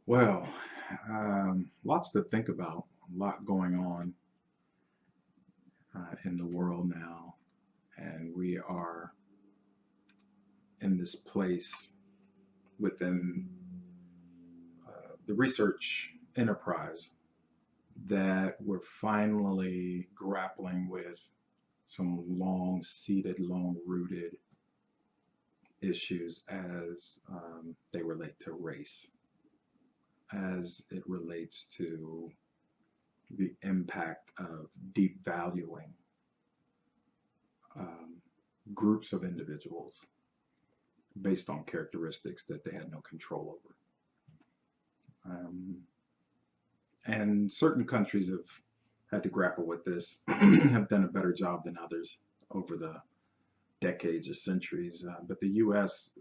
Well, lots to think about, a lot going on in the world now, and we are in this place within the research enterprise that we're finally grappling with some long-seated, long-rooted issues as they relate to race, as it relates to the impact of devaluing um, groups of individuals based on characteristics that they had no control over. And certain countries have had to grapple with this, have done a better job than others over the decades or centuries. But the U.S.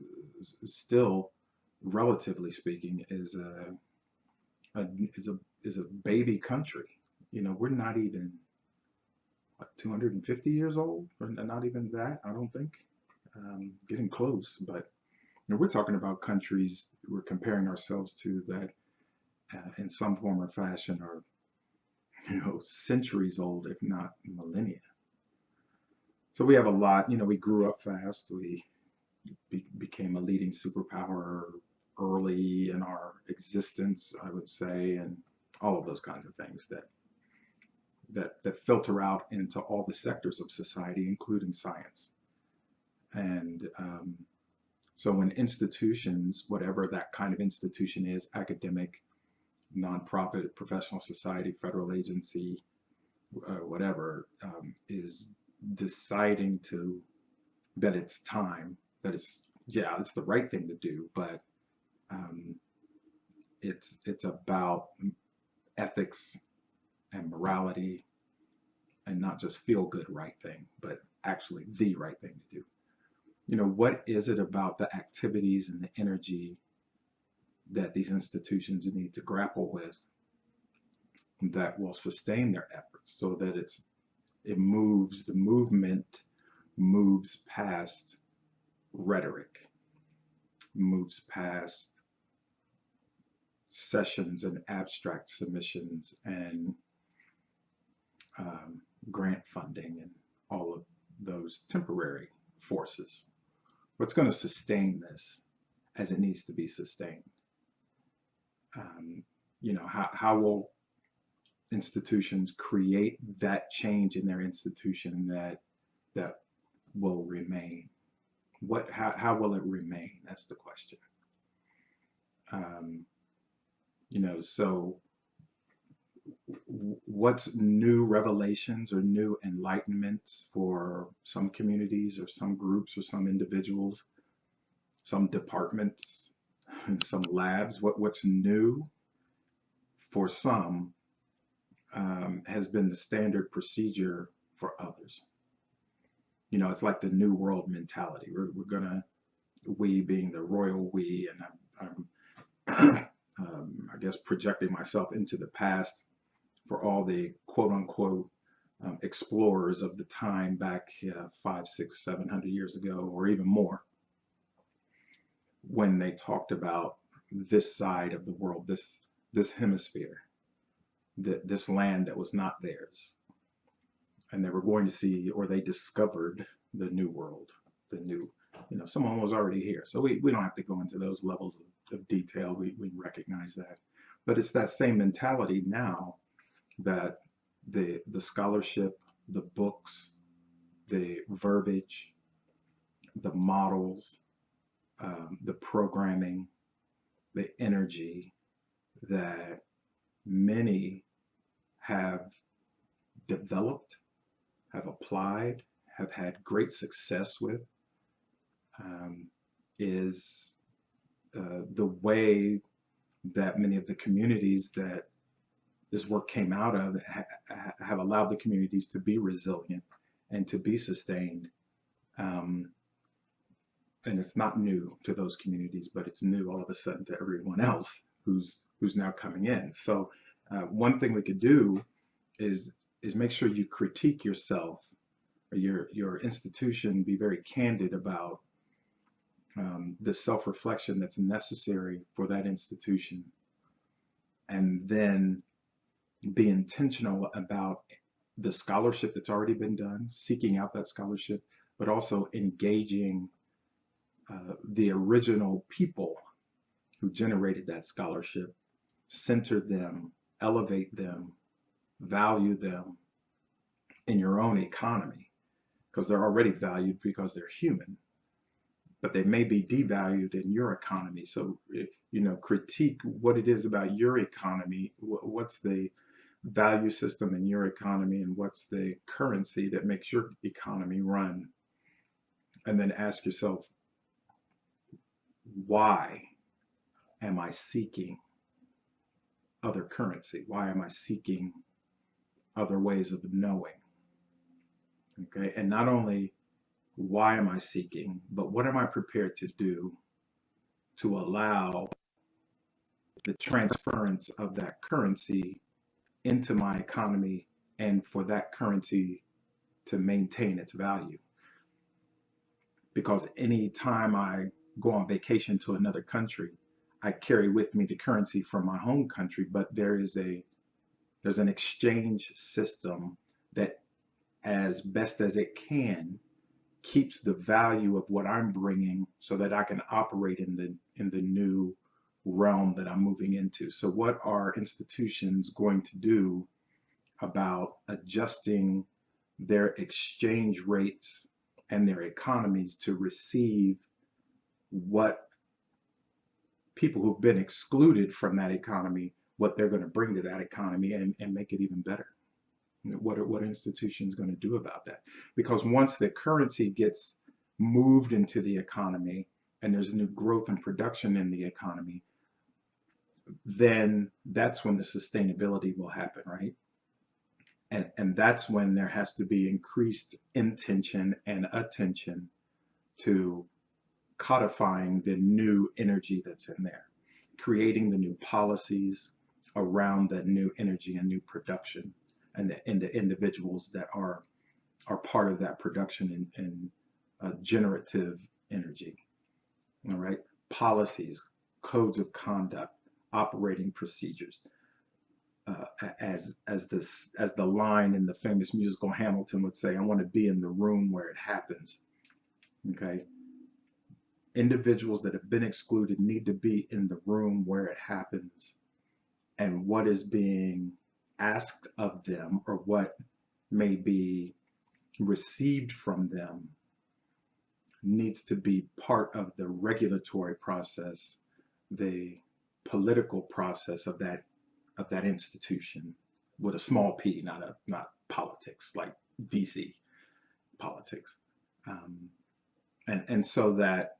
Still, relatively speaking, a is a is a baby country. You know, we're not even what, 250 years old, or not even that. I don't think. Getting close, but you know, we're talking about countries we're comparing ourselves to that, in some form or fashion, are centuries old, if not millennia. So we have a lot. You know, we grew up fast. We became a leading superpower early in our existence, I would say, and all of those kinds of things that filter out into all the sectors of society, including science. And so when institutions, whatever that kind of institution is, academic, nonprofit, professional society, federal agency, whatever, is deciding that it's time, that it's the right thing to do, but um, it's about ethics and morality, and not just feel good right thing, but actually the right thing to do. You know, what is it about the activities and the energy that these institutions need to grapple with that will sustain their efforts so that the movement moves past rhetoric, moves past sessions and abstract submissions and grant funding and all of those temporary forces. What's going to sustain this as it needs to be sustained? How will institutions create that change in their institution that will remain? How will it remain? That's the question. Um, so what's new revelations or new enlightenments for some communities or some groups or some individuals, some departments, some labs? What's new for some has been the standard procedure for others. You know, it's like the new world mentality. We're gonna, we being the royal we, and I'm I guess projecting myself into the past for all the quote unquote explorers of the time back 5, 6, 700 years ago, or even more, when they talked about this side of the world, this hemisphere, this land that was not theirs, and they were going to see, or they discovered the new world, the new, someone was already here. So we don't have to go into those levels of detail. We recognize that. But it's that same mentality now that the scholarship, the books, the verbiage, the models, the programming, the energy that many have developed, have applied, have had great success with, is the way that many of the communities that this work came out of have allowed the communities to be resilient and to be sustained. And it's not new to those communities, but it's new all of a sudden to everyone else who's now coming in. So one thing we could do is make sure you critique yourself or your institution, be very candid about the self-reflection that's necessary for that institution and then be intentional about the scholarship that's already been done, seeking out that scholarship, but also engaging the original people who generated that scholarship, center them, elevate them, value them in your own economy, because they're already valued because they're human, but they may be devalued in your economy. So, critique what it is about your economy. What's the value system in your economy, and what's the currency that makes your economy run? And then ask yourself, why am I seeking other currency? Why am I seeking other ways of knowing? Okay, and not only why am I seeking, but what am I prepared to do to allow the transference of that currency into my economy, and for that currency to maintain its value? Because any time I go on vacation to another country, I carry with me the currency from my home country, but there's an exchange system that, as best as it can, keeps the value of what I'm bringing so that I can operate in the new realm that I'm moving into. So what are institutions going to do about adjusting their exchange rates and their economies to receive what people who've been excluded from that economy, what they're going to bring to that economy, and make it even better? What are institutions going to do about that? Because once the currency gets moved into the economy and there's new growth and production in the economy, then that's when the sustainability will happen, right? And that's when there has to be increased intention and attention to codifying the new energy that's in there, creating the new policies around that new energy and new production, and the individuals that are part of that production and generative energy. All right, policies, codes of conduct, operating procedures. As the line in the famous musical Hamilton would say, I want to be in the room where it happens. Okay, individuals that have been excluded need to be in the room where it happens, and what is being asked of them, or what may be received from them, needs to be part of the regulatory process, the political process of that institution, with a small p, not politics like DC politics, and so that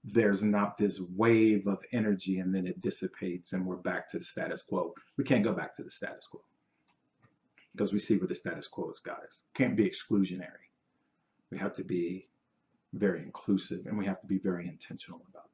there's not this wave of energy and then it dissipates and we're back to the status quo. We can't go back to the status quo, because we see where the status quo has got us. Can't be exclusionary. We have to be very inclusive, and we have to be very intentional about that.